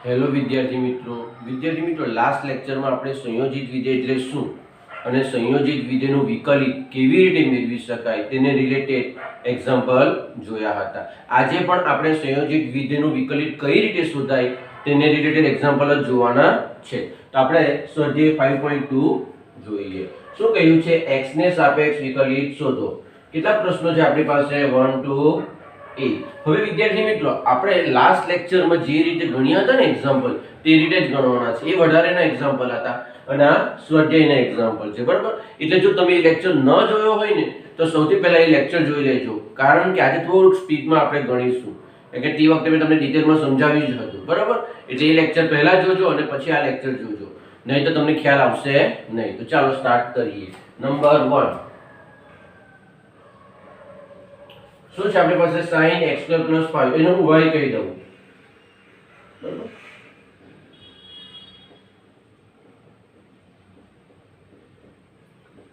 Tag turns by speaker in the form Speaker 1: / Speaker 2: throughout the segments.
Speaker 1: Hello વિદ્યાર્થી મિત્રો last લેક્ચરમાં આપણે સંયોજિત વિધેય એટલે શું અને સંયોજિત વિધેયનું વિકલિત કેવી રીતે મેળવી શકાય તેને રિલેટેડ એક્ઝામ્પલ જોયા હતા. આજે પણ આપણે સંયોજિત વિધેયનું વિકલિત કઈ રીતે શોધાય તેને રિલેટેડ એક્ઝામ્પલ જ જોવાના છે. તો આપણે સ્વાધ્યાય 5.2 જોઈએ. શું કહ્યું છે? x ને સાપેક્ષ વિકલિત શોધો. કેટલા પ્રશ્નો છે આપણી પાસે? 1 2 હવે વિદ્યાર્થી મિત્રો આપણે લાસ્ટ લેક્ચરમાં જે રીતે ગણ્યા હતા ને એક્ઝામ્પલ તે રીતે જ ગણવાના છે. એ વધારેના એક્ઝામ્પલ હતા અને આ સ્વાધ્યાયના એક્ઝામ્પલ છે, બરાબર? એટલે જો તમે એ લેક્ચર ન જોયો હોય ને તો સૌથી પહેલા એ લેક્ચર જોઈ લેજો, કારણ કે આજે થોડુંક સ્પીડમાં આપણે ગણીશું. એટલે કે તે વખતે મેં તમને ડિટેલમાં સમજાવ્યું જ હતું, બરાબર? એટલે એ લેક્ચર પહેલા જોજો અને પછી આ લેક્ચર જોજો, નહીં તો તમને ખ્યાલ આવશે નહીં. તો ચાલો સ્ટાર્ટ કરીએ. નંબર 1 શું છે આપણી પાસે? sin x² + 5 એનો હું y કહી દઉં, બરાબર?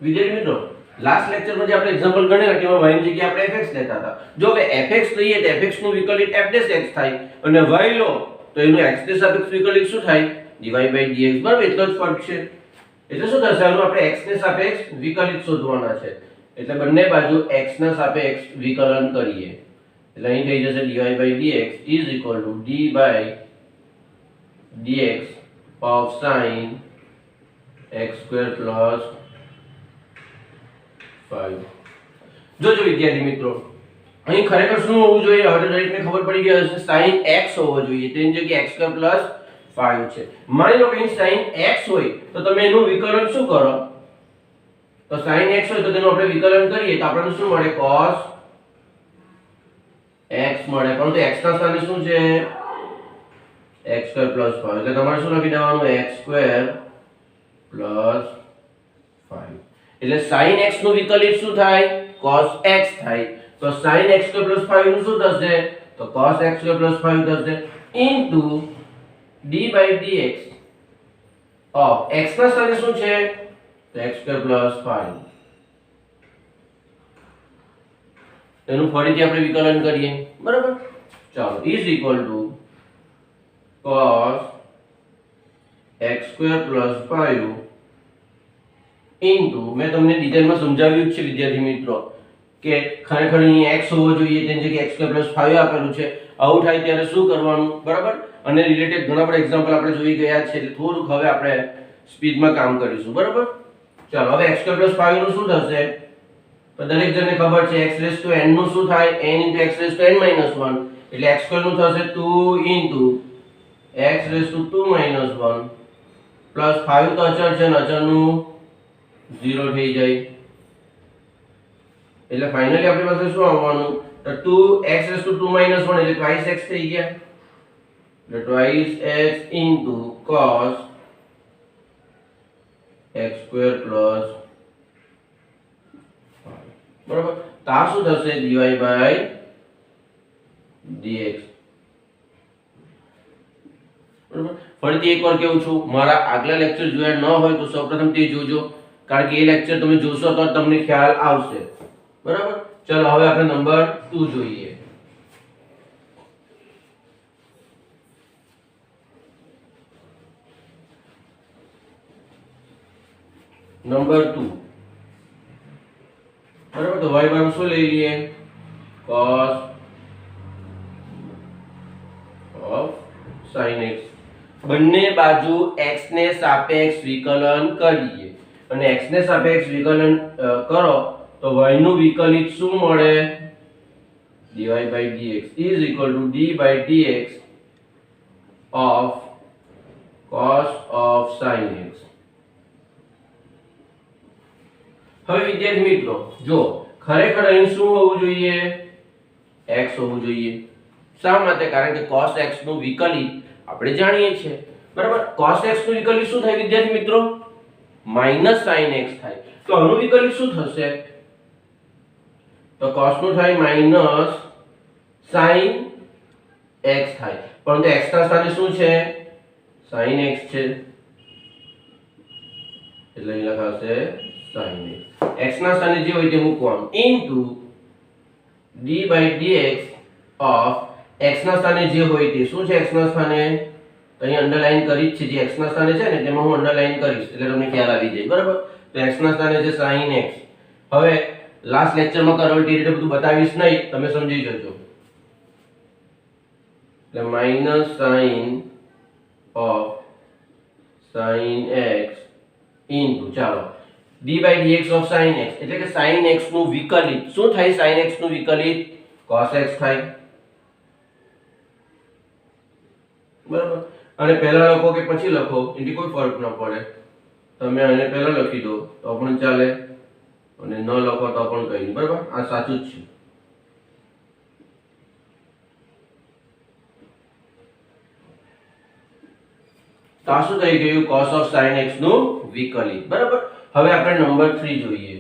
Speaker 1: વિદ્યાર્થી મિત્રો લાસ્ટ લેક્ચરમાં જે આપણે એક્ઝામ્પલ ગણ્યા તેમાં y ની જગ્યાએ આપણે fx લેતા હતા. જો હવે fx લઈએ તો fx નું વિકલિત f' થાય અને y લો તો એનું x ને સાપેક્ષ વિકલિત શું થાય? dy/dx, બરાબર? એટલો જ ફરક છે. એટલે શું થશે? આનું આપણે x ને સાપેક્ષ વિકલિત શોધવાના છે. એટલે બંને બાજુ x ના સાપેક્ષ વિકલન કરીએ એટલે અહીં થઈ જશે dy/dx d/dx of sin x² + 5. જોજો વિદ્યાર્થી મિત્રો, અહીં ખરેખર શું હોવું જોઈએ? હવે દરેકને ખબર પડી ગઈ હશે. sin x હોવો જોઈએ, તેની જગ્યાએ x² + 5 છે. માની લો કે sin x હોય તો તમે એનું વિકલન શું કરો? તો sin x હોય તો તેનું આપણે વિકલન કરીએ તો આપણને શું મળે? cos x મળે. પરંતુ x ના સ્થાને શું છે? x² + 5. એટલે તમારે શું લખી દેવાનું? x² + 5. એટલે sin x નું વિકલિત શું થાય? cos x થાય. તો sin x² + 5 નું શું થશે? તો cos x² + 5 થશે ઇન્ટુ d/dx ઓફ x ના સ્થાને શું છે? તો x² + 5. એનું ફરીથી આપણે વિકલન કરીએ, બરાબર? ચાલો is equal to cos x² + 5 into, મેં તમને ડિટેલમાં સમજાવ્યું જ છે વિદ્યાર્થી મિત્રો કે ખરેખર અહીં x હોવો જોઈએ, તેની જગ્યાએ x² + 5 આપેલું છે. આવું થાય ત્યારે શું કરવાનું, બરાબર? અને રિલેટેડ ઘણા બધા એક્ઝામ્પલ આપણે જોઈ ગયા છે એટલે થોડુંક હવે આપણે સ્પીડમાં કામ કરીશું, બરાબર? ચાલો હવે x² + 5 નું શું થશે? તો દરેક જણને ખબર છે x⁻n નું શું થાય? n * x⁻n - 1 એટલે x² નું થશે 2 * x⁻2 - 1 પ્લસ 5 તો અચળ છે ને અચળનું 0 થઈ જાય. એટલે ફાઇનલી આપણી પાસે શું આવવાનું? તો 2x⁻2 - 1 એટલે twice x થઈ ગયા. એટલે twice x * cos x² + 5, બરાબર? તો આ શું થશે? dy/dx, બરાબર? ફરીથી એકવાર કહું છું, મારા આગલા લેક્ચર જોયા ન હોય તો સૌપ્રથમ તે જોજો, કારણ કે એ લેક્ચર તમે જોશો તો તમને ખ્યાલ આવશે, બરાબર? ચલો હવે આપણે નંબર 2 જોઈએ. નંબર 2, બરાબર? તો y બરાબર શું લઈ લઈએ? cos of sin x. બંને બાજુ x ને સાપેક્ષ વિકલન કરીએ અને x ને સાપેક્ષ વિકલન કરો તો y નું વિકલિત શું મળે? dy/dx d/dx of cos of sin x. હવે વિદ્યાર્થી મિત્રો જો ખરેખર અહીં શું હોવું જોઈએ? x હોવું જોઈએ. શા માટે? કારણ કે cos x નું વિકલિત આપણે જાણીએ છીએ, બરાબર? cos x નું વિકલિત શું થાય વિદ્યાર્થી મિત્રો? -sin x થાય. તો આનું વિકલિત શું થશે? તો cos નું થાય -sin x થાય. પરંતુ x ના સ્થાને શું છે? sin x છે એટલે અહીં લખાશે sin x. x ના સ્થાને જે હોય તે મૂકવાનું ઇન્ટુ d/dx ઓફ x ના સ્થાને જે હોય તે શું છે? x ના સ્થાને તો અહીં અંડરલાઈન કરી જ છે, જે x ના સ્થાને છે ને તેમાં હું અંડરલાઈન કરીશ એટલે તમને ખ્યાલ આવી જાય, બરાબર. તો x ના સ્થાને છે sin x. હવે લાસ્ટ લેક્ચરમાં કરેલી રીતે બધું બતાવીશ નહીં, તમે સમજી જજો. એટલે minus sin of sin x into, ચાલો, d/dx of sin x એટલે કે sin x નું વિકલિત. શું થાય sin x નું વિકલિત? cos x થાય, બરાબર. અને પહેલા લખો કે પછી લખો એથી કોઈ ફરક ન પડે. તમે આને પહેલા લખી દો તો પણ ચાલે અને ન લખો તો પણ કંઈ નહીં, બરાબર. આ સાચું જ છે. તો આ શું થઈ ગયું? cos of sin x નું વિકલિત, બરાબર. હવે આપણે નંબર 3 જોઈએ.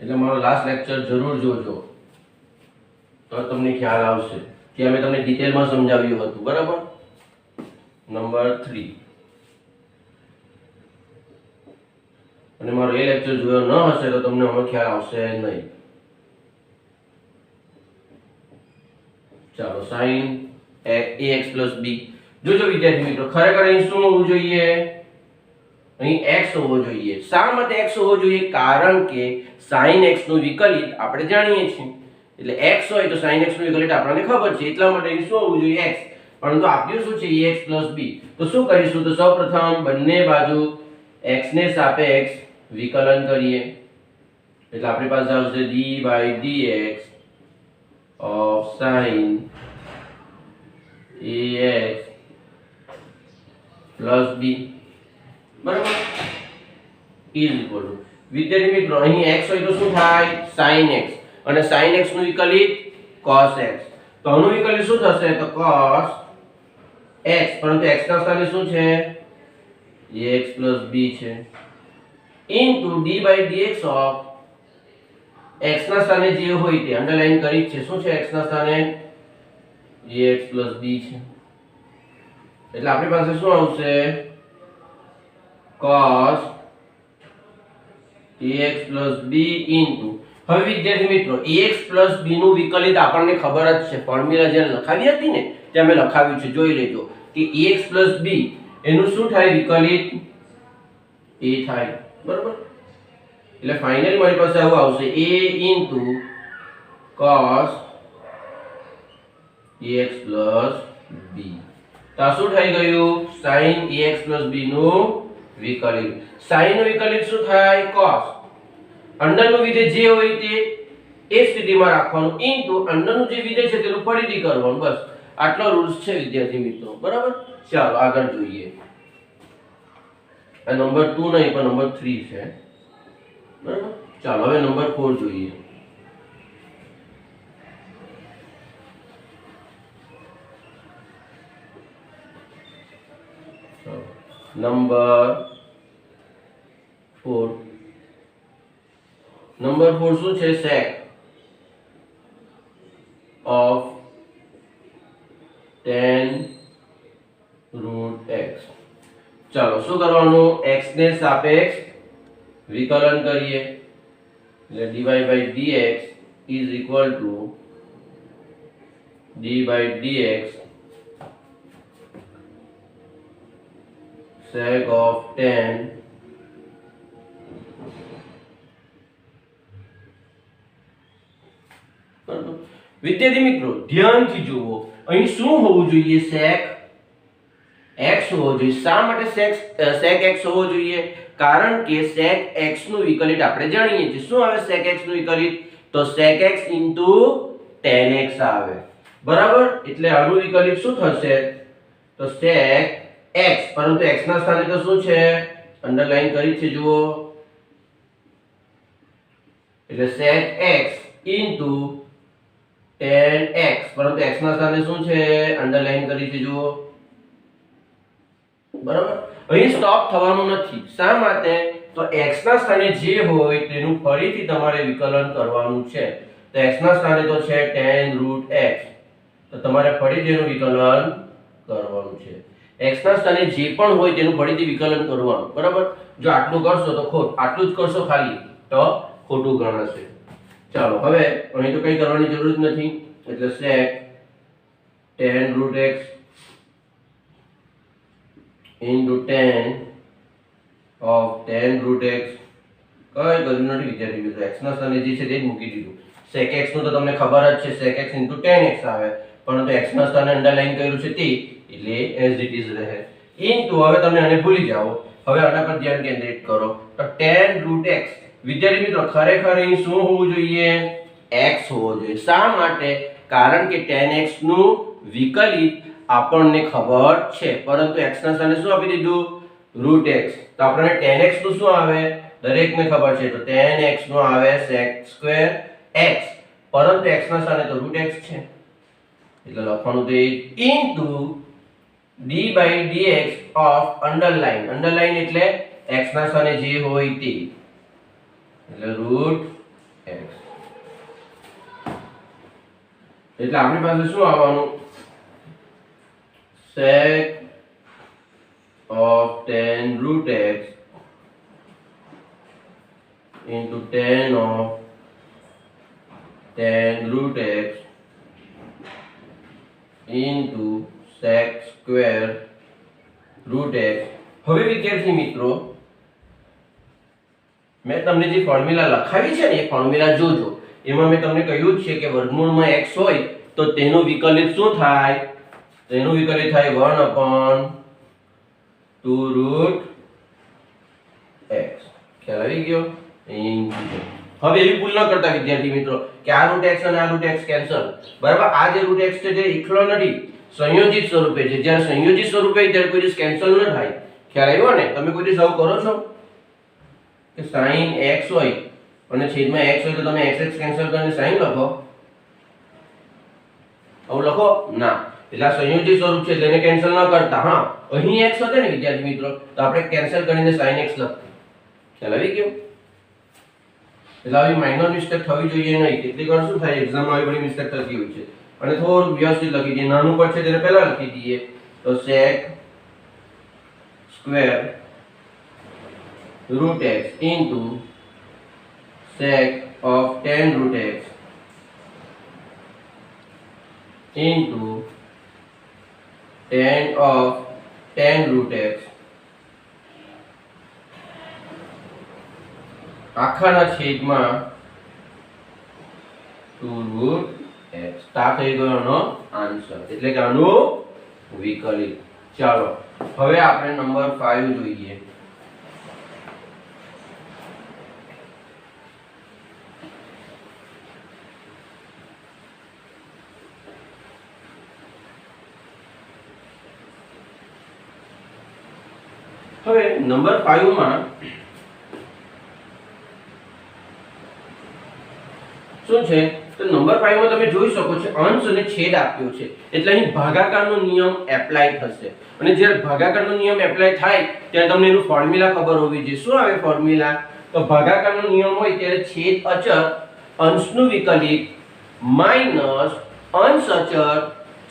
Speaker 1: એટલે મારો લાસ્ટ લેક્ચર જરૂર જોજો તો તમને ખ્યાલ આવશે કે અમે તમને ડિટેલમાં સમજાવ્યું હતું, બરાબર. નંબર 3. અને મારો એ લેક્ચર જોયો ન હશે તો તમને આમાં ખ્યાલ આવશે નહીં. ચાલો, sin ax + b. જોજો વિદ્યાર્થી મિત્રો, ખરેખર અહીં શું હોવું જોઈએ? અહીં x હોવો જોઈએ. શા માટે x હોવો જોઈએ? કારણ કે sin x નું વિકલિત આપણે જાણીએ છીએ. એટલે x હોય તો sin x નું વિકલિત આપણને ખબર છે, એટલા માટે અહીં શું હોવું જોઈએ? x. પરંતુ આપ્યું શું છે? ax + b. તો શું કરીશું? તો સૌપ્રથમ બંને બાજુ x ને સાપેક્ષ વિકલન કરીએ. એટલે આપણી પાસે આવશે d/dx of sin ax plus b, બરાબર, ઇઝ ઇક્વલ ટુ, વિદ્યાર્થી મિત્રો, અહીં x હોય તો શું થાય? sin x. અને sin x નું વિકલિત cos x. તો આનું વિકલિત શું થશે? તો cos x, પરંતુ x ના સ્થાને શું છે? ax plus b છે, ઇન્ટુ d/dx of x ના સ્થાને જે હોય તે અંડરલાઈન કરી છે. શું છે x ના સ્થાને? ax plus b છે. એટલે આપણી પાસે શું આવશે? cos ax plus b into, હવે વિદ્યાર્થી મિત્રો ax plus b નું વિકલિત આપણને ખબર જ છે, ફોર્મ્યુલા જે લખાવી હતી ને તે અમે લખાવ્યું છે, જોઈ લેજો કે ax plus b એનું શું થાય? વિકલિત a થાય, બરાબર. એટલે ફાઇનલી મારી પાસે આવું આવશે a into cos ax plus b. તો આ શું થઈ ગયું? sin ax plus b નું વિકલિત. sin નું વિકલિત શું થાય? cos. અંડરનું વિધેય જે હોય તે એ સ્થિતિમાં રાખવાનું, ઇન્ટુ અંડરનું જે વિધેય છે તેનું ફરીથી કરવાનું. બસ આટલો રૂલ્સ છે વિદ્યાર્થી મિત્રો, બરાબર. ચાલો આગળ જોઈએ. આ નંબર 2 નહીં પણ નંબર 3 છે, બરાબર. ચાલો હવે નંબર 4 જોઈએ. નંબર 4 શું છે? sec of tan root x. ચાલો શું કરવાનું? x ને સાપેક્ષ વિકલન કરીએ. એટલે dy/dx is equal to d/dx sec of tan વિદ્યાર્થી મિત્રો ધ્યાનથી જુઓ, અહીં શું હોવું જોઈએ? sec x હોવો જોઈએ. શા માટે sec x હોવો જોઈએ? કારણ કે sec x નું વિકલિત આપણે જાણીએ છીએ. શું આવે sec x નું વિકલિત? તો sec x tan x આવે, બરાબર. એટલે આનું વિકલિત શું થશે? તો sec x, પરંતુ x ના સ્થાને તો શું છે? અંડરલાઈન કરી છે, જુઓ. એટલે sec x tan x, પરંતુ x ના સ્થાને શું છે? અંડરલાઈન કરી છે, જુઓ, બરાબર. અહીં સ્ટોપ થવાનું નથી. શા માટે? તો x ના સ્થાને જે હોય તેનું ફરીથી તમારે વિકલન કરવાનું છે. તો x ના સ્થાને તો છે tan root x, તો તમારે ફરીથી એનું વિકલન કરવાનું છે. x ના સ્થાને જે પણ હોય તેનું ફરીથી વિકલન કરવાનું, બરાબર. જો આટલું કરશો તો ખોટ, આટલું જ કરશો ખાલી તો ખોટું ગણાશે. ચાલો હવે અહીં તો કઈ કરવાની જરૂર જ નથી એટલે sec tan root x into tan of tan root x કઈ કર્યું નથી વિદ્યાર્થી મિત્રો x ના સ્થાને જે છે તે જ મૂકી દીધું sec x નું તો તમને ખબર જ છે sec x into tan x આવે પરંતુ x ના સ્થાને અંડરલાઈન કર્યું છે તે એટલે as it is રહે into હવે તમે આને ભૂલી જાઓ હવે આના પર ધ્યાન કેન્દ્રિત કરો તો tan root x વિદ્યાર્થી મિત્રો ખરેખર અહીં શું હોવું જોઈએ x હોવો જોઈએ શા માટે કારણ કે tan x નું વિકલિત આપણને ખબર છે પરંતુ x ના સ્થાને શું આપી દીધું root x તો આપણને tan x નું શું આવે દરેકને ખબર છે તો tan x નું આવે sec square x પરંતુ x ના સ્થાને તો root x છે એટલે લખવાનું તો into d by dx of underline એટલે x ના સ્થાને જે હોય તે એટલે root x એટલે આપણી પાસે શું આવવાનું sec of tan root x into tan of tan root x into sec square root x હવે વિદ્યાર્થી મિત્રો મેં તમને જે ફોર્મ્યુલા લખાવી છે ને એ ફોર્મ્યુલા જોજો એમાં મેં તમને કહ્યું જ છે કે વર્ગમૂળમાં x હોય તો તેનું વિકલિત શું થાય તેનું વિકલિત થાય 1/2 root x ખ્યાલ આવી ગયો હવે એવી ભૂલ ન કરતા વિદ્યાર્થી મિત્રો કે આ રૂટ x અને આ રૂટ x કેન્સલ બરાબર આ જે રૂટ x છે તે એકલો નથી સંયોજિત સ્વરૂપે છે જ્યારે સંયોજિત સ્વરૂપે ત્યારે કોઈ દિવસ કેન્સલ ન થાય ખ્યાલ આવ્યો ને તમે કોઈ દિવસ આવું કરો છો કે sin x હોય અને છેદમાં x હોય તો તમે x કેન્સલ કરીને sin લખો આવું લખો ના એટલે આ સંયોજિત સ્વરૂપ છે તેને કેન્સલ ન કરતા હા અહીં x હતો ને વિદ્યાર્થી મિત્રો તો આપણે કેન્સલ કરીને sin x લખીએ ખ્યાલ આવી ગયો એટલે આવી માઇનર મિસ્ટેક થવી જોઈએ નહીં કેટલીક વાર શું થાય એક્ઝામમાં આવી બધી મિસ્ટેક થતી હોય છે અને થોડું વ્યવસ્થિત લખી દઈએ નાનું પદ છે તેને પહેલા લખી દઈએ તો sec square root x into sec of tan root x into tan of tan root x આખાના છેદમાં 2 root x આ થઈ ગયો આનો આન્સર એટલે કે આનું વિકલિત ચાલો હવે આપણે નંબર 5 જોઈએ હવે નંબર 5 માં શું છે તો નંબર 5 માં તમે જોઈ શકો છો અંશ અને છેદ આપ્યો છે એટલે અહીં ભાગાકારનો નિયમ એપ્લાય થશે અને જ્યારે ભાગાકારનો નિયમ એપ્લાય થાય ત્યારે તમને એનું ફોર્મ્યુલા ખબર હોવી જોઈએ શું આવે ફોર્મ્યુલા તો ભાગાકારનો નિયમ હોય ત્યારે છેદ અચળ અંશનું વિકલિત માઈનસ અંશ અચળ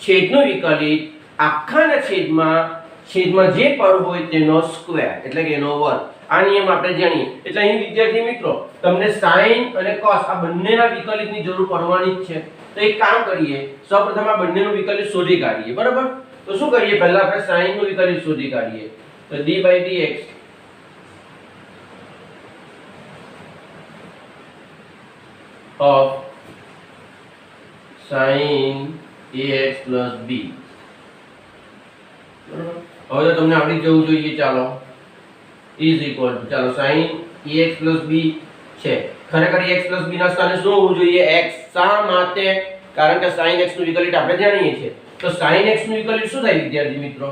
Speaker 1: છેદનું વિકલિત આખાના છેદમાં જે પદ હોય તેનો સ્ક્વેર એટલે કે એનો વર્ગ આ નિયમ આપણે જાણીએ એટલે અહીં વિદ્યાર્થી મિત્રો તમને sin અને cos આ બંનેના વિકલિતની જરૂર પડવાની જ છે તો એક કામ કરીએ સૌપ્રથમ આ બંનેનું વિકલિત શોધી કાઢીએ બરાબર તો શું કરીએ પહેલા આપણે sin નું વિકલિત શોધી કાઢીએ તો d/dx of sin ax b હવે તો તમને આવડી જવું જોઈએ ચાલો is equal to ચાલો sin ax b છે ખરેખર ax b ના સ્થાને શું હોવું જોઈએ x શા માટે કારણ કે sin x નું વિકલિત આપણે જાણીએ છીએ તો sin x નું વિકલિત શું થાય વિદ્યાર્થી મિત્રો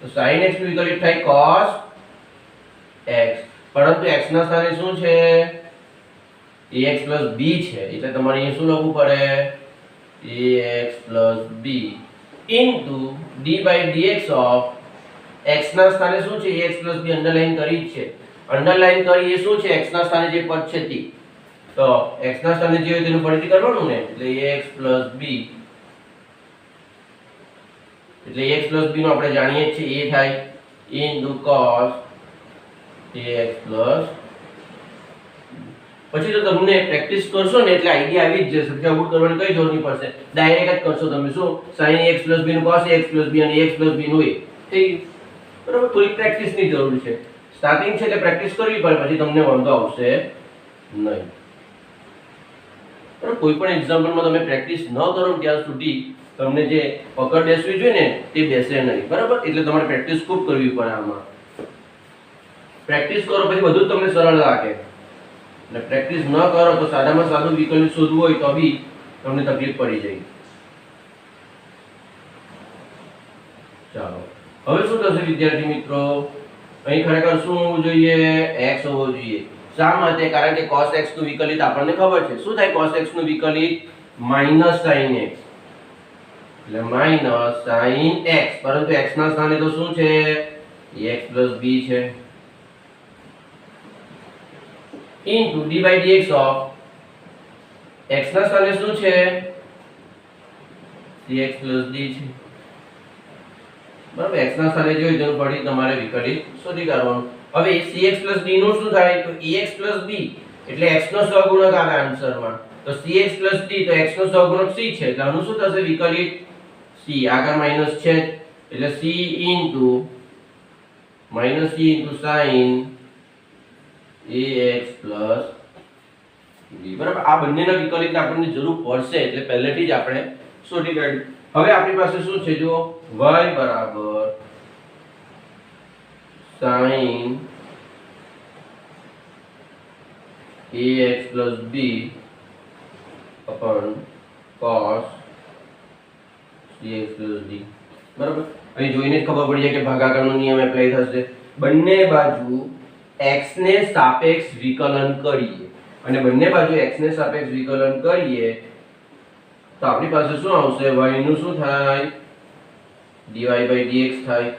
Speaker 1: તો sin x નું વિકલિત થાય cos x પરંતુ x ના સ્થાને શું છે ax b છે એટલે તમારે અહીં શું લખવું પડે ax b into d/dx of x ના સ્થાને શું છે ax b અંડરલાઈન કરી છે અંડરલાઈન કરી એ શું છે x ના સ્થાને જે પદ છે તે તો x ના સ્થાને જે હોય તેનું ફરીથી કરવાનું ને એટલે ax b એટલે ax b નું આપણે જાણીએ છીએ એ થાય into cos ax પછી તો તમને પ્રેક્ટિસ કરશો ને એટલે આઈડિયા આવી જ જશે કે આવું કરવાની કઈ જરૂર નહીં પડશે, ડાયરેક્ટ જ કરશો તમે શું sin ax + b નું cos ax + b અને ax + b નું a થઈ ગયું બરાબર. થોડી પ્રેક્ટિસની જરૂર છે, સ્ટાર્ટિંગ છે એટલે પ્રેક્ટિસ કરવી પડે, પછી તમને વાંધો આવશે નહીં. બરાબર. કોઈ પણ એક્ઝામ્પલમાં તમે પ્રેક્ટિસ ન કરો ત્યાં સુધી તમને જે પકડ બેસવી જોઈએ ને તે બેસે નહીં. બરાબર. એટલે તમારે પ્રેક્ટિસ ખૂબ કરવી પડે આમાં. પ્રેક્ટિસ કરો પછી બધું જ તમને સરળ લાગે, અને પ્રેક્ટિસ ન કરો તો સાદામાં સાદું વિકલ્પ શોધવું હોય તો બી તમને તકલીફ પડી જાય. ચાલો હવે શું થશે વિદ્યાર્થી મિત્રો, અહીં ખરેખર શું હોવું જોઈએ, x હોવો જોઈએ. શા માટે? કારણ કે cos x નું વિકલિત આપણને ખબર છે. શું થાય cos x નું વિકલિત? -sin x, એટલે -sin x, પરંતુ x ના સ્થાને તો શું છે, ax + b છે, into d/dx of x ના સ્થાને શું છે, cx + d છે. બરાબર. x ના સ્થાને જોઈ તો પડી તમારે વિકલિત શોધી કાઢવાનું. હવે cx + d નું શું થાય, તો ax + b એટલે x નો સહગુણક આવે આન્સરમાં, તો cx + d તો x નો સહગુણક c છે, એટલે આનું શું થશે વિકલિત, c આગળ માઈનસ છે એટલે c into sin ax + b. બરાબર. આ બંનેના વિકલિતની આપણને જરૂર પડશે એટલે પહેલેથી જ આપણે શોધી કાઢ્યું. હવે આપણી પાસે શું છે, જો y બરાબર sin ax + b upon cos cx + d. બરાબર. અહીં જોઈને જ ખબર પડી જાય કે ભાગાકારનો નિયમ એપ્લાય થશે. બંને બાજુ x ને સાપેક્ષ વિકલન કરીએ, અને બંને બાજુ x ને સાપેક્ષ વિકલન કરીએ તો આપણી પાસે શું આવશે, y નું શું થાય, dy/dx થાય,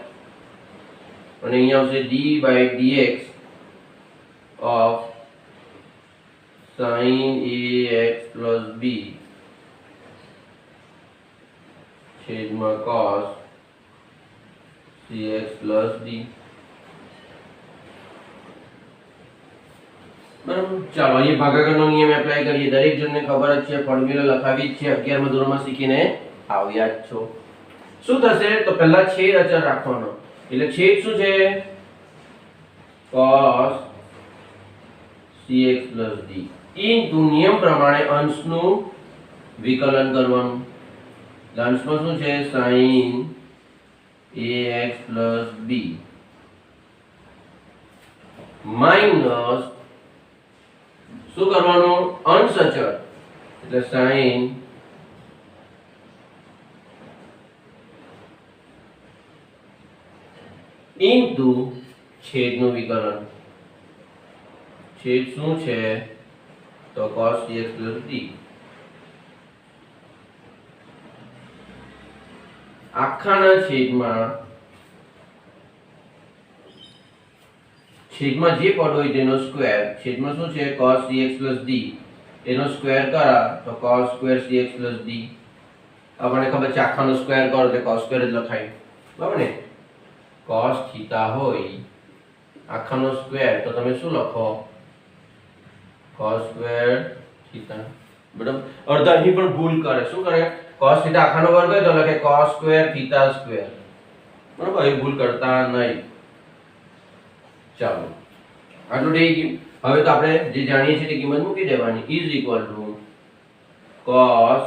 Speaker 1: અને અહીંયા આવશે d/dx of sin ax + b છેદમાં cos cx + d. બરાબર. ચાલો અહીં ભાગાકારનો નિયમ એપ્લાય કરીએ. દરેક જણને ખબર જ છે, ફોર્મ્યુલા લખાવી જ છે, 11મા ધોરણમાં શીખીને આવ્યા જ છો. શું થશે, તો પહેલા છેદ અચળ રાખવાનો, એટલે છેદ શું છે, cos cx + d into નિયમ પ્રમાણે અંશનું વિકલન કરવાનું. અંશમાં શું છે, sin ax + b માઈનસ શું કરવાનું, અંશ અચળ એટલે sin into છેદનું વિકલન. છેદ શું છે, તો cos cx + d. આખાના છેદમાં જે પદ હોય તેનો સ્ક્વેર, છેદમાં શું છે, cos cx + d એનો સ્ક્વેર કરા તો cos સ્ક્વેર cx + d. આપણને ખબર છે આખાનો સ્ક્વેર કરો એટલે cos સ્ક્વેર જ લખાય. બરાબર ને, cos થીટા હોય આખાનો સ્ક્વેર તો તમે શું લખો, cos સ્ક્વેર થીટા. બરાબર. અડધા અહીં પણ ભૂલ કરે, શું કરે, cos થીટા આખાનો વર્ગ હોય તો લખે cos સ્ક્વેર થીટા સ્ક્વેર. બરાબર. અહીં ભૂલ કરતા નહીં. ચાલો આટલું થઈ ગયું. હવે તો આપણે જે જાણીએ છીએ તે કિંમત મૂકી દેવાની, is equal to cos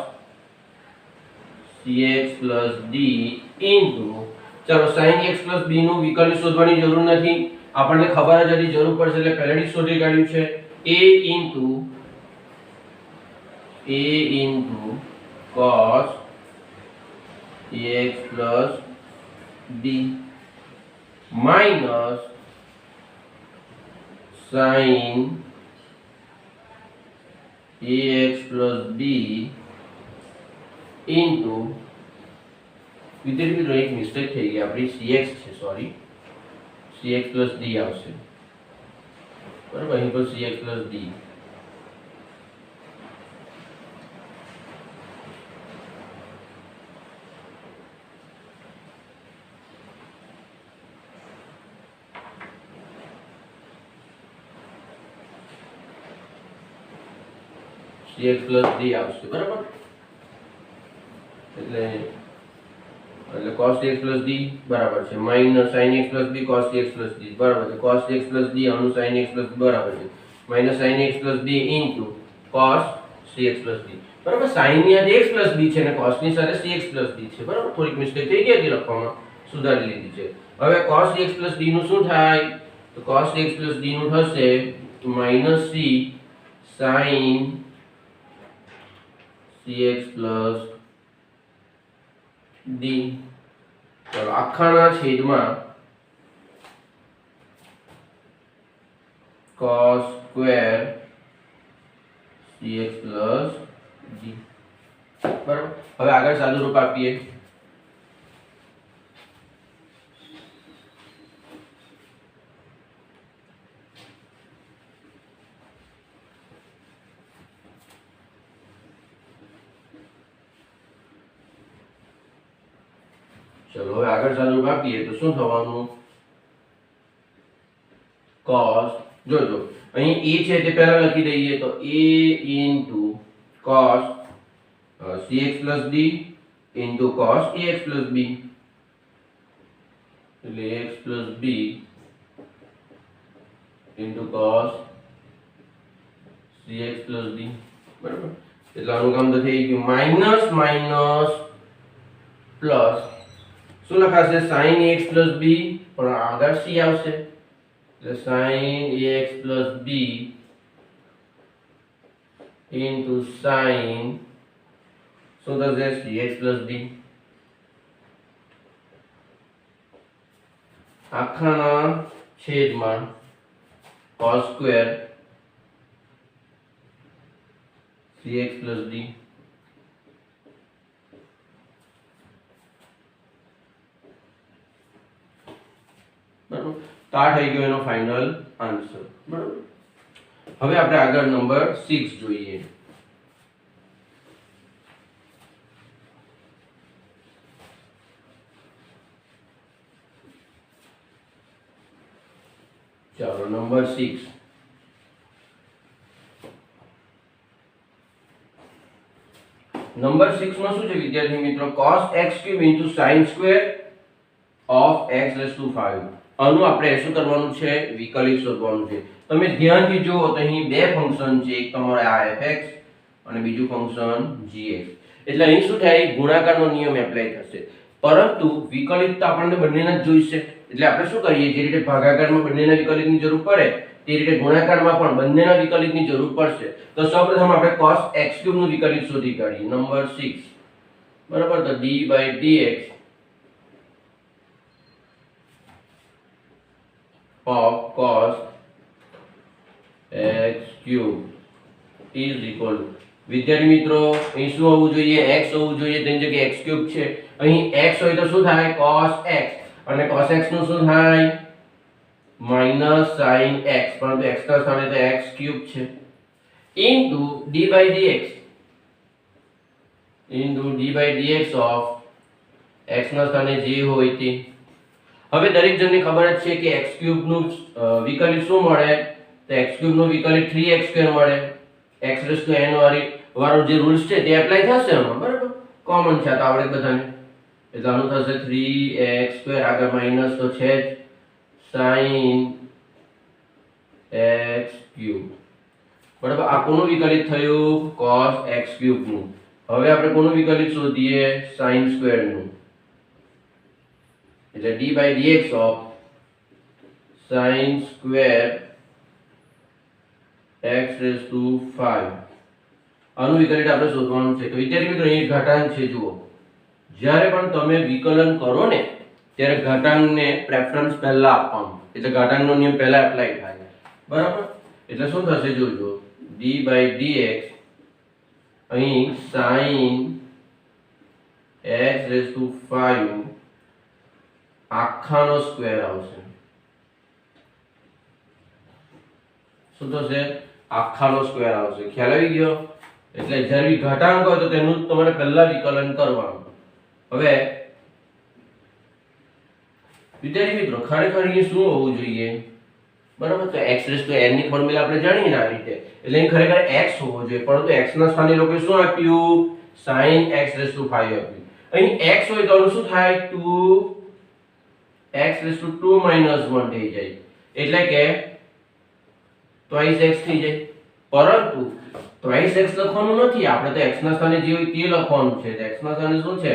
Speaker 1: cx + d into, ચાલો sin x + b નું વિકલ્પ શોધવાની જરૂર નથી, આપણને ખબર જ હતી, જરૂર પડશે એટલે પહેલેથી જ શોધી કાઢ્યું છે, a into cos ax + d minus sin ax + b into, વિદ્યાર્થી મિત્રો એક મિસ્ટેક થઈ ગઈ, આપણી cx છે, સોરી, cx + d આવશે. બરાબર. અહીં પર cx + d. cx + d આવશે બરાબર એટલે cos x + d બરાબર છે minus sin x + b cos x + d બરાબર છે cos x + d અનુ sin x + b બરાબર છે minus sin x + b cos cx + d બરાબર sin ની આ x + b છે અને cos ની સાથે cx + d છે બરાબર થોડીક મિસ્ટેક થઈ ગઈ હતી લખવામાં સુધારી લીધી છે હવે cos x + d નું શું થાય તો cos x + d નું થશે -c sin cx + d ચલો આખાના છેદમાં cos સ્ક્વેર cx + d બરાબર હવે આગળ સાદું રૂપ આપીએ ચલો હવે આગળ સાદું રૂપ આપીએ તો શું થવાનું cos જોજો અહીં a છે તે પહેલા લખી દઈએ તો a cos cx + d cos ax + b એટલે x + b cos cx + d બરાબર એટલે આનું કામ તો થઈ ગયું માઈનસ માઈનસ પ્લસ શું લખાશે sin ax + b પણ આગળ c આવશે એટલે sin ax + b sin શું થશે cx + d આખાના છેદમાં cos સ્ક્વેર cx + d બરાબર તો આ થઈ ગયો એનો ફાઇનલ આન્સર બરાબર હવે આપણે આગળ નંબર 6 જોઈએ ચાલો નંબર 6 નંબર 6 માં શું છે વિદ્યાર્થી મિત્રો cos x³ sin square of x raised to 5 આનું આપણે શું કરવાનું છે વિકલિત શોધવાનું છે તમે ધ્યાનથી જુઓ તો અહીં બે ફંક્શન છે એક તમારો આ fx અને બીજું ફંક્શન gx એટલે અહીં શું થાય ગુણાકારનો નિયમ એપ્લાય થશે પરંતુ વિકલિત તો આપણને બંનેના જ જોઈશે એટલે આપણે શું કરીએ જે રીતે ભાગાકારમાં બંનેના વિકલિતની જરૂર પડે તે રીતે ગુણાકારમાં પણ બંનેના વિકલિતની જરૂર પડશે તો સૌપ્રથમ આપણે cos x³ નું વિકલિત શોધી કાઢીએ નંબર 6 બરાબર તો d/dx of cos x³ is equal to વિદ્યાર્થી મિત્રો અહીં શું હોવું જોઈએ x હોવું જોઈએ તેની જગ્યાએ x³ છે અહીં x હોય તો શું થાય cos x અને cos x નું શું થાય -sin x પરંતુ x ના સ્થાને તો x³ છે into d/dx of x ના સ્થાને જે હોય તે હવે દરેક જણને ખબર જ છે કે x³ નું વિકલિત શું મળે તો x³ નું વિકલિત 3x² મળે x⁻n વાળો જે રૂલ્સ છે તે એપ્લાય થશે આમાં બરાબર કોમન છે તો આવડે બધાને એટલે આનું થશે 3x² આગળ માઈનસ તો છે જ sin x³ બરાબર આ કોનું વિકલિત થયું cos x³ નું હવે આપણે કોનું વિકલિત શોધીએ sin સ્ક્વેર નું એટલે d/dx of sin square x⁵ આનું વિકલિત આપણે શોધવાનું છે તો વિદ્યાર્થી મિત્રો અહીં ઘાતાંક છે જુઓ જ્યારે પણ તમે વિકલન કરો ને ત્યારે ઘાતાંકને પ્રેફરન્સ પહેલા આપવાનું એટલે ઘાતાંકનો નિયમ પહેલા એપ્લાય થાય બરાબર એટલે શું થશે જોજો d/dx અહીં sin x⁵ આખાનો સ્ક્વેર આવશે શું થશે આખાનો સ્ક્વેર આવશે ખ્યાલ આવી ગયો એટલે જ્યારે બી ઘાતાંક હોય તો તેનું તમારે પહેલા વિકલન કરવાનું હવે વિદ્યાર્થી મિત્રો ખરેખર અહીં શું હોવું જોઈએ બરાબર. તો x રેસ ટુ n ની ફોર્મ્યુલા આપણે જાણીએ ને આ રીતે, એટલે અહીં ખરેખર x હોવો જોઈએ, પરંતુ x ના સ્થાને લોકોએ શું આપ્યું? sin x રેસ ટુ 5 આપ્યું. અહીં x હોય તો આનું શું થાય? 2x રેસ ટુ 2 માઈનસ 1 થઈ જાય, એટલે કે twice x થઈ જાય. પરંતુ twice x લખવાનું નથી, આપણે તો x ના સ્થાને જે હોય તે લખવાનું છે. તો x ના સ્થાને શું છે?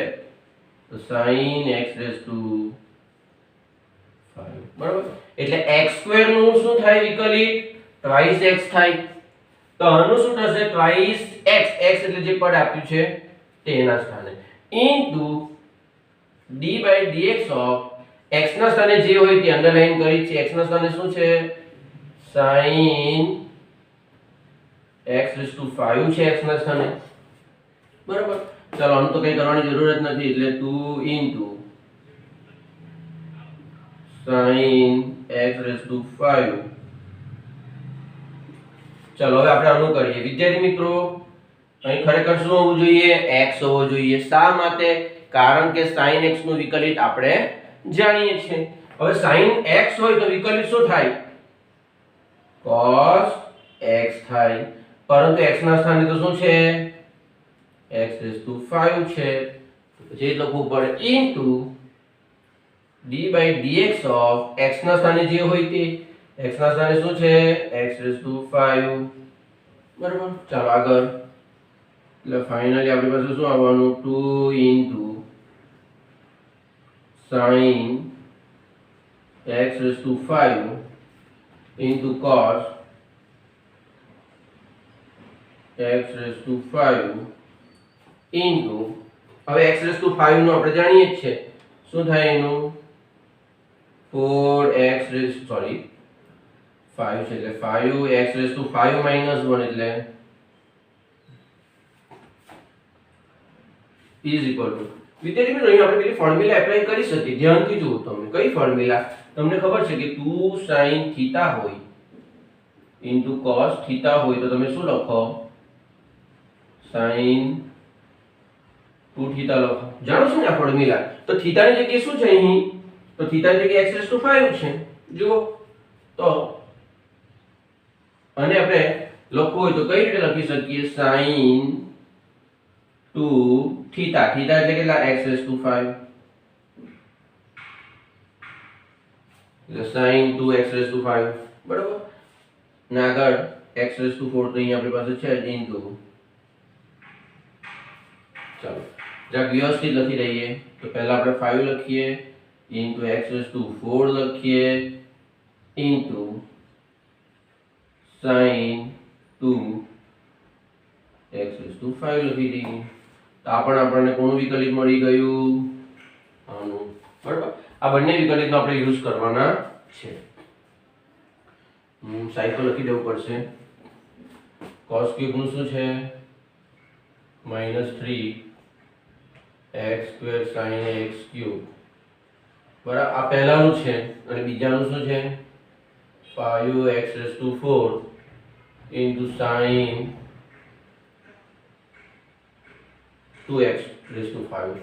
Speaker 1: તો sin x રેસ ટુ 5. બરાબર. એટલે x2 નું શું થાય વિકલિત? twice x થાય. તો આનું શું થશે? twice x, x એટલે જે પદ આપ્યું છે તેના સ્થાને, into d by dx of x ના સ્થાને જે હોય તે અંડરલાઈન કરી છે. x ના સ્થાને શું છે? sin x રેસ ટુ 5 છે x ના સ્થાને. બરાબર. ચાલો આનું તો કઈ કરવાની જરૂર જ નથી, એટલે 2 into sin x raise to 5. ચાલો હવે આપણે આનું કરીએ. વિદ્યાર્થી મિત્રો, અહીં ખરેખર શું હોવું જોઈએ? x હોવો જોઈએ. શા માટે? કારણ કે sin x નું વિકલિત આપણે જાણીએ છીએ. હવે sin x હોય તો વિકલિત શું થાય? cos x થાય. પરંતુ x ના સ્થાને તો શું છે? x રેસ ટુ 5 છે, જે લખવું પડે into d by dx of x ના સ્થાને જે હોય તે, x ના સ્થાને શું છે? x raise to 5. બરાબર. ચાલો આગળ. એટલે ફાઇનલી આપણી પાસે શું આવવાનું? 2 into sin x raise to 5 into cos x raise to 5 into, હવે x રેસ ટુ 5 નું આપણે જાણીએ જ છે, શું થાય એનું? 4x રેસ 5 છે, એટલે 5x રેસ ટુ 5 માઈનસ 1 એટલે ઇઝ ઇક્વલ ટુ. વિદ્યાર્થી મિત્રો, અહીં આપણે પેલી ફોર્મ્યુલા એપ્લાય કરી શકીએ. ધ્યાનથી જુઓ તમે. કઈ ફોર્મ્યુલા? તમને ખબર છે કે 2 sin θ હોય ઇન્ટુ cos θ હોય તો તમે શું લખો? sin 2 θ લખો. જાણો છો ને આ ફોર્મ્યુલા? તો θ ની જગ્યાએ શું છે અહીં? તો θ ની જગ્યાએ x રેસ ટુ 5 છે. જુઓ તો, અને આપણે લખવું હોય તો કઈ રીતે લખી શકીએ? sin 2 θ. θ એટલે કેટલા? x raise to 5. એટલે sin 2x રેસ ટુ 5. બરાબર. ને આગળ x રેસ ટુ 4 તો અહીં આપણી પાસે છે જ ઇન્ટુ, ચાલો જરાક વ્યવસ્થિત લખી દઈએ. તો પહેલા આપણે 5 લખીએ, ઇન્ટુ x રેસ ટુ 4 લખીએ, into sin 2x raise to 5 લખી દઈએ. તો આપણને કોનું વિકલિત મળી ગયું? આનું. બરાબર. આ બંને વિકલિતનો આપણે યુઝ કરવાના છે. સાઈડ પર લખી દેવું પડશે. cos ક્યુબ નું શું છે? -3x square sin x cube. બરાબર. આ પહેલાનું છે અને બીજાનું શું છે? 5x raise to 4 into sin 2x raise to 5.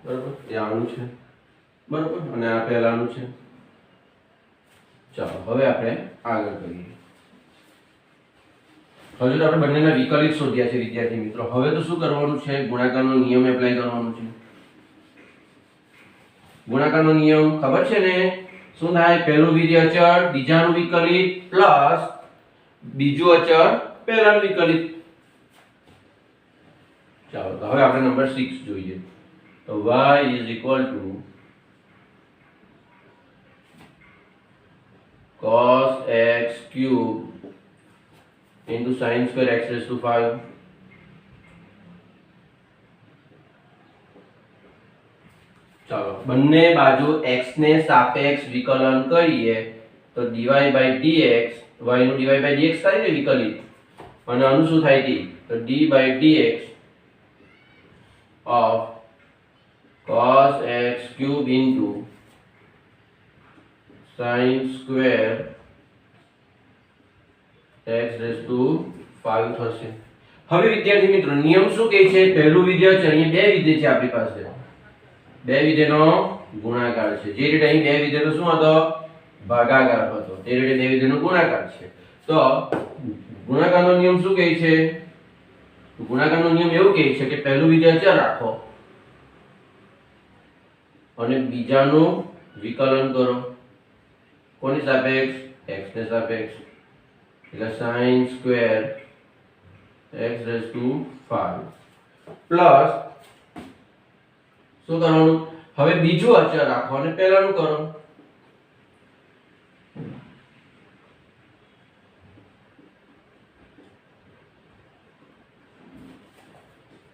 Speaker 1: બરાબર. એ આનું છે. બરાબર. અને આ પહેલાનું છે. ચાલો હવે આપણે આગળ કરીએ. હવે તો આપણે બંનેના વિકલિત શોધ્યા છે વિદ્યાર્થી મિત્રો. હવે તો શું કરવાનું છે? ગુણાકારનો નિયમ એપ્લાય કરવાનો છે. ગુણાકારનો નિયમ ખબર છે ને? શું થાય? પહેલું વિધેય અચળ બીજાનું વિકલિત પ્લસ બીજું અચળ પહેલાનું વિકલિત. ચાલો તો હવે આપણે નંબર 6 જોઈએ. તો y is equal to cos x cube into sin square x raised to 5. ચાલો બંને બાજુ x ને સાપેક્ષ વિકલન કરીએ તો dy by dx, y નું dy by dx થાય ને વિકલિત, અને આનું શું થાય dy? તો d by dx of cos x cube into sin square x raised to 5 થશે. હવે વિદ્યાર્થી મિત્રો નિયમ શું કહે છે? પહેલું વિધેય છે, અહીંયા બે વિધેય છે આપણી પાસે. બે વિધેયનો ગુણાકાર છે. જે રીતે અહીં બે વિધેયનો શું હતો? ભાગાકાર હતો. તે રીતે બે વિધેયનો ગુણાકાર છે. તો ગુણાકારનો નિયમ શું કહે છે? ગુણાકારનો નિયમ એવું કહે છે કે પહેલું વિધેય અચળ રાખો અને બીજાનું વિકલન કરો. કોની સાપેક્ષ? x ને સાપેક્ષ. એટલે sin square x raise to 5 plus શું કરવાનું? હવે બીજું અચળ રાખો અને પહેલાનું કરો.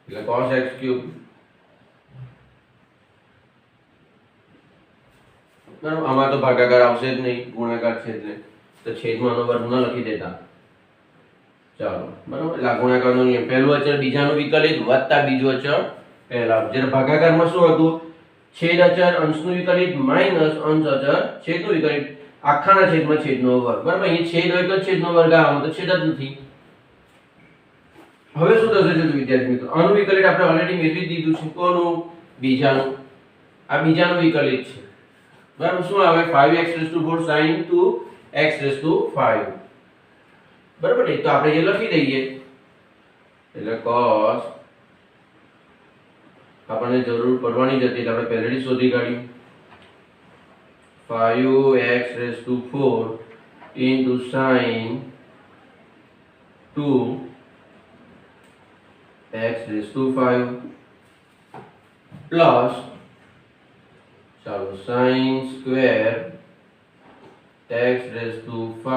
Speaker 1: એટલે cos x ક્યુબ. બરાબર, આમાં તો ભાગાકાર આવશે જ નહીં, ગુણાકાર છે એટલે તો છેદમાંનો વર્ગ ન લખી દેતા. ચાલો બરાબર, એટલે આ ગુણાકારનો નિયમ. પહેલું અચળ બીજાનું વિકલિત વત્તા બીજું અચળ પહેલા. જ્યારે ભાગાકારમાં શું હતું? છેદ અચળ અંશનું વિકલિત માઈનસ અંશ અચળ છેદનું વિકલિત આખાના છેદમાં છેદનો વર્ગ. બરાબર, અહીં છેદ હોય તો છેદનો વર્ગ આવે, તો છેદ જ નથી. હવે શું થશે જો વિદ્યાર્થી મિત્રો? આનું વિકલિત આપણે ઓલરેડી મેળવી દીધું છે. કોનું? બીજાનું. આ બીજાનું વિકલિત છે. બરાબર, શું આવે? 5x4 sin 2x5. બરાબર ને? તો આપણે જે લખી દઈએ એટલે cos આપણને જરૂર પડવાની જ હતી એટલે આપણે પહેલેથી શોધી કાઢ્યું. 5x4 into sin 2x5 plus ચાલો sin સ્ક્વેર x5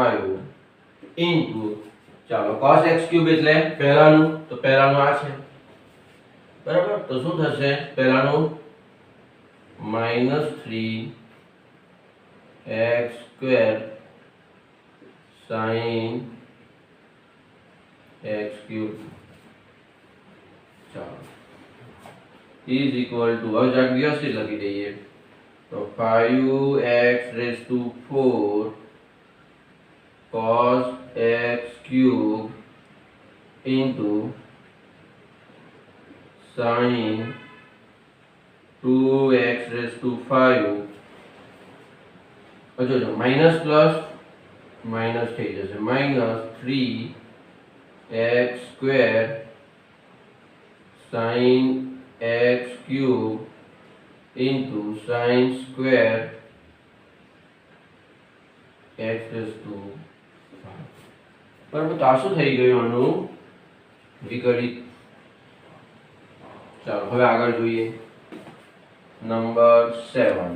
Speaker 1: into ચાલો cos x ક્યુબ એટલે પહેલાનું, તો પહેલાનું આ છે. બરાબર, તો શું થશે? પહેલાનું -3x² sin x ક્યુબ. ચાલો is equal to, હવે જાગ વ્યવસ્થિત લખી દઈએ તો 5x4 cos x cube into sin 2x5. જો માઈનસ પ્લસ માઈનસ થઈ જશે, -3x² sin x cube into sin square x5. બરાબર, તો આ શું થઈ ગયું? આનું વિકલિત. ચાલો હવે આગળ જોઈએ. નંબર 7.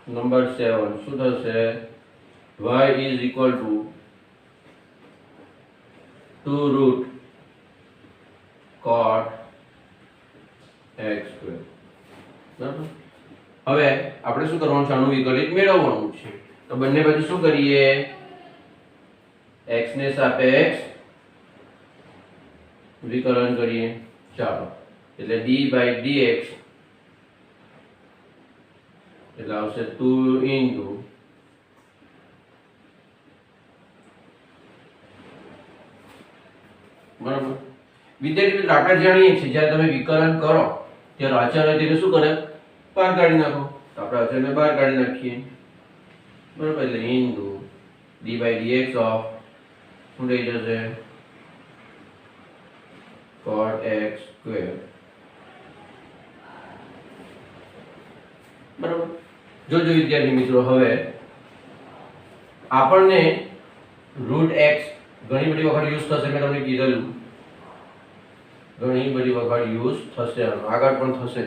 Speaker 1: નંબર 7 શું થશે? y is equal to 2 root cot x square. બરાબર, હવે આપણે શું કરવાનું છે? આનું વિકલિત મેળવવાનું છે. તો બંને બાજુ શું કરીએ? x ને સાપેક્ષ વિકલન કરીએ. ચાલો, એટલે d/dx એટલે આવશે 2 into બરાબર. વિદ્યાર્થી મિત્રો, આપણે જાણીએ છીએ જ્યારે તમે વિકલન કરો ત્યારે અચળ હોય તેને શું કરે? બહાર કાઢી નાખો. તો આપણે અચળને બહાર કાઢી નાખીએ. બરાબર, એટલે into d/dx of શું થઈ જશે? cot x square. બરાબર, જોજો વિદ્યાર્થી મિત્રો, હવે આપણને રૂટ x ઘણી બધી વખત યુઝ થશે. મેં તમને કીધેલું ઘણી બધી વખત યુઝ થશે, આગળ પણ થશે.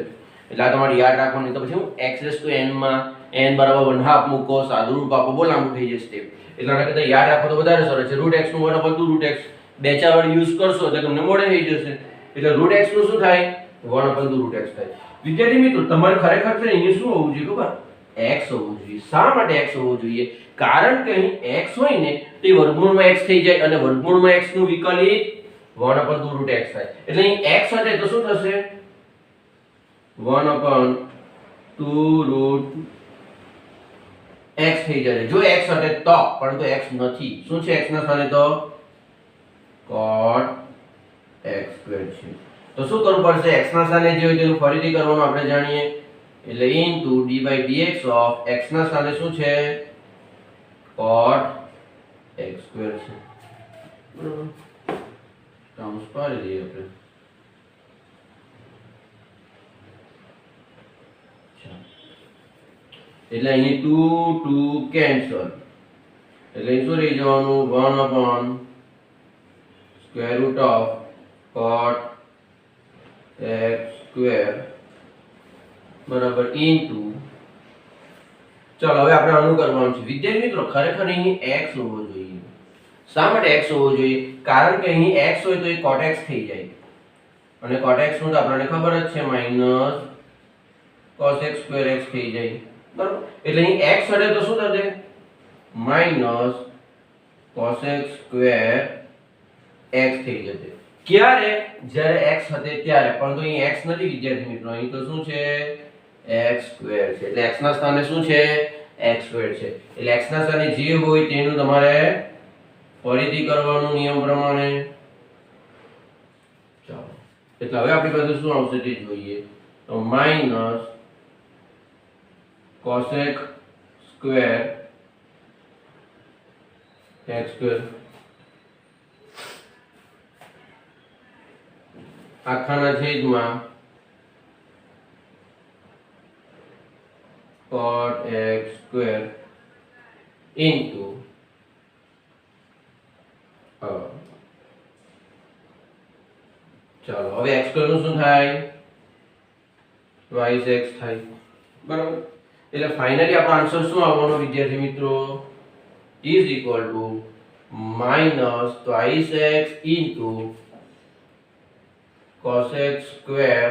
Speaker 1: એટલે આ તમારે યાદ રાખવાનું. નહીં તો પછી હું x⁻n માં n બરાબર 1/2 મૂકો, સાદું રૂપ આપો, બહુ લાંબુ થઈ જશે. એટલે આના કરતાં યાદ રાખો તો વધારે સરસ છે. રૂટ x નું 1/2 રૂટ x બે ચાર વાર યુઝ કરશો એટલે તમને મોડે થઈ જશે. એટલે રૂટ x નું શું થાય? 1/2 રૂટ x થાય. વિદ્યાર્થી મિત્રો, તમારે ખરેખર છે અહીંયા શું હોવું જોઈએ ખબર? x હોવું જોઈએ. શા માટે x હોવું જોઈએ? કારણ કે અહીં x હોય ને તો એ વર્ગમૂળમાં x થઈ જાય અને વર્ગમૂળમાં x નું વિકલિત 1/2 રૂટ x થાય. એટલે અહીં x હશે તો શું થશે? 1/2 રૂટ x થઈ જશે જો x હટે તો, પરંતુ x નથી. શું છે x ના સ્થાને? તો cot x સ્ક્વેર છે. તો શું કરવું પડશે? x ના સ્થાને જે હોય તેનું ફરીથી કરવાનું આપણે જાણીએ. એટલે ઇન્ટુ d/dx ઓફ x ના સ્થાને શું છે? cot x સ્ક્વેર છે. બરાબર, ટર્મ્સ પાડી દઈએ આપણે. એટલે અહીં 2 2 કેન્સલ, એટલે શું રહી જવાનું? 1 square root of cot x square બરાબર ઇન્ટુ. ચાલો હવે આપણે આનું કરવાનું છે. વિદ્યાર્થી મિત્રો, ખરેખર અહીં x હોવો જોઈએ. શા માટે x હોવો જોઈએ? કારણ કે અહીં x હોય તો એ cot x થઈ જાય, અને cot x નું તો આપણને ખબર જ છે minus cos x square x થઈ જાય. બરાબર, એટલે અહીં x હટે તો શું થશે? Minus cos x square x થઈ જશે. ક્યારે? જ્યારે x હતે ત્યારે. પરંતુ અહીં x નથી વિદ્યાર્થી મિત્રો, અહીં તો શું છે? x સ્ક્વેર છે. એટલે x ના સ્થાને શું છે? x સ્ક્વેર છે. એટલે x ના સ્થાને જે હોય તેનું તમારે ફરીથી કરવાનું નિયમ પ્રમાણે. ચાલો, એટલે હવે આપણી પાસે શું આવશે તે જોઈએ. તો minus cosec square x square આખાના છેદમાં cot x સ્ક્વેર ઇન્ટુ ચાલો હવે x સ્ક્વેર નું શું થાય? twice x થાય. બરાબર, એટલે ફાઇનલી આપણો આન્સર શું આવવાનો વિદ્યાર્થી મિત્રો? Is equal to minus twice x into cos x square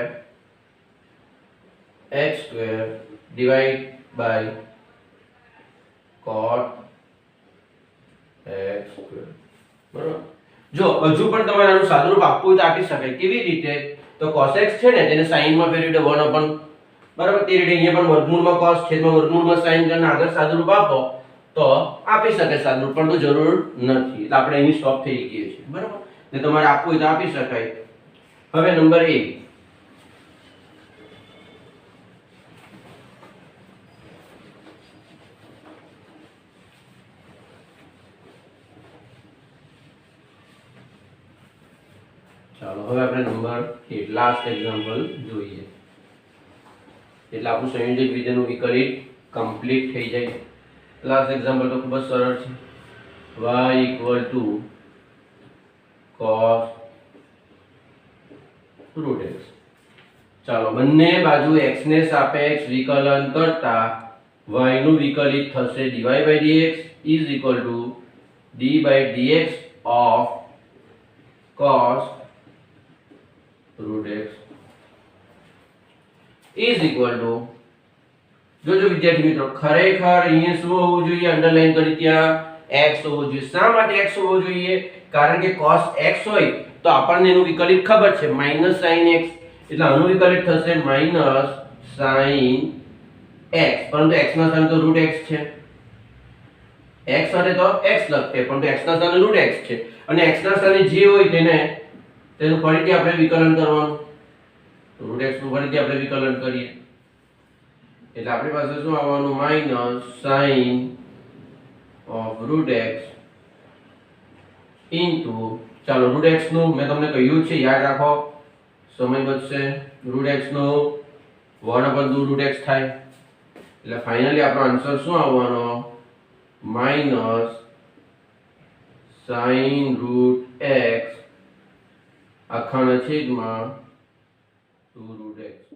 Speaker 1: x square divide by cot x square. બરાબર, જો હજુ પણ તમારે આનું સાદુરૂપ આપવું હોય તો આપી શકાય. કેવી રીતે? તો cos x છે ને તેને sin માં ફેરવી દો 1 બરાબર, તે રીતે અહીંયા પણ વર્ગમૂળમાં cos છેદમાં વર્ગમૂળમાં sin કરીને આગળ સાદુરૂપ આપો તો આપી શકે સાદુરૂપ, પણ તો જરૂર નથી. એટલે આપણે અહીં સ્ટોપ થઈ ગઈએ છીએ. બરાબર, ને તમારે આપવું હોય તો આપી શકાય. હવે નંબર 1, ચાલો હવે આપણે નંબર 8 લાસ્ટ એક્ઝામ્પલ જોઈએ. એટલે આપણું સંયોજક વિધેયનું વિકલિત કમ્પ્લીટ થઈ જાય. લાસ્ટ એક્ઝામ્પલ તો ખૂબ જ સરળ છે. y equal to cos root x. ચાલો બંને બાજુ x ને સાપેક્ષ વિકલન કરતા y નું વિકલિત થશે dy/dx is equal to d/dx of cos root x is equal to. જોજો વિદ્યાર્થી મિત્રો, ખરેખર અહીંયા શું હોવું જોઈએ? અંડરલાઈન કરી ત્યાં x હોવું જોઈએ. શા માટે x હોવું જોઈએ? કારણ કે cos x હોય તો આપણને એનું વિકલિત ખબર છે માઈનસ sin x, એટલે આનું વિકલિત થશે માઈનસ sin x, પરંતુ x ના સ્થાને તો રૂટ x છે. x હટે તો x લખતે, પરંતુ x ના સ્થાને રૂટ x છે, અને x ના સ્થાને જે હોય તેનું ફરીથી આપણે વિકલન કરવાનું. રૂટ x નું ફરીથી આપણે વિકલન કરીએ એટલે આપણી પાસે શું આવવાનું? Minus sin of root x into, ચાલો રૂટ x નું મેં તમને કહ્યું છે, યાદ રાખો, સમય બચશે. રૂટ x નું 1/2 રૂટ x થાય. એટલે ફાઇનલી આપણો આન્સર શું આવવાનો? માઈનસ sin રૂટ x આખાના છેદમાં 2 રૂટ x.